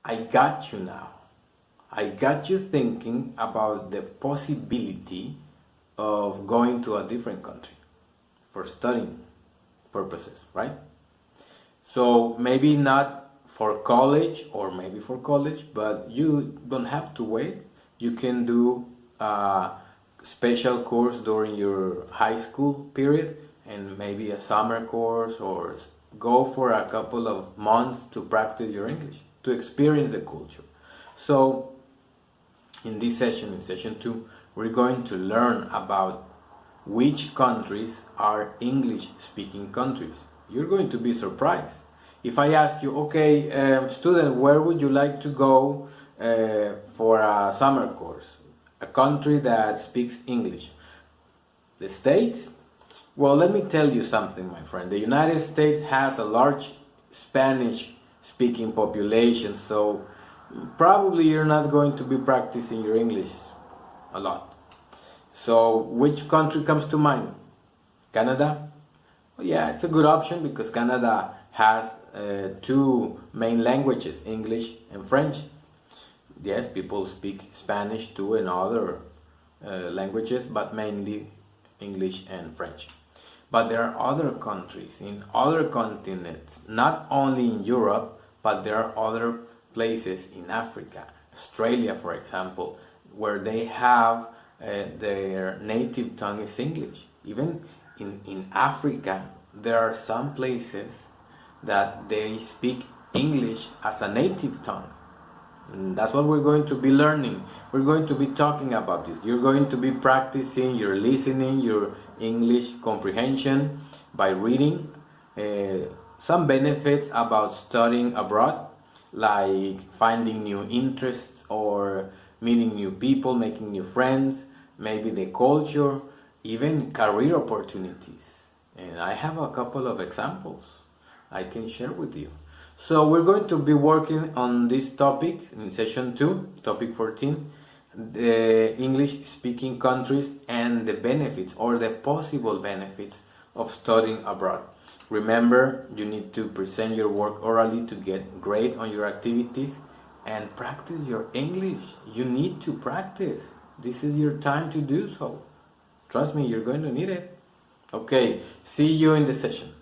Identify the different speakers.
Speaker 1: I got you now. I got you thinking about the possibility of going to a different country for studying purposes, right? So maybe not for college, or maybe for college, but you don't have to wait. You can do a special course during your high school period, and maybe a summer course, or go for a couple of months to practice your English, to experience the culture. So in this session, in session 2, we're going to learn about which countries are English-speaking countries. You're going to be surprised. If I ask you, okay, student, where would you like to go for a summer course? A country that speaks English. The States? Well, let me tell you something, my friend. The United States has a large Spanish-speaking population, so probably you're not going to be practicing your English a lot. So which country comes to mind? Canada? Well, yeah, it's a good option because Canada has two main languages, English and French. Yes, people speak Spanish too and other languages, but mainly English and French. But there are other countries in other continents, not only in Europe, but there are other places in Africa, Australia, for example, where they have their native tongue is English. Even in Africa, there are some places that they speak English as a native tongue. And that's what we're going to be learning. We're going to be talking about this. You're going to be practicing your listening, your English comprehension by reading. Some benefits about studying abroad, like finding new interests or meeting new people, making new friends, maybe the culture, even career opportunities. And I have a couple of examples I can share with you. So we're going to be working on this topic in session 2, topic 14, the English-speaking countries and the benefits or the possible benefits of studying abroad. Remember, you need to present your work orally to get grade on your activities and practice your English. You need to practice. This is your time to do so. Trust me, you're going to need it. Okay, see you in the session.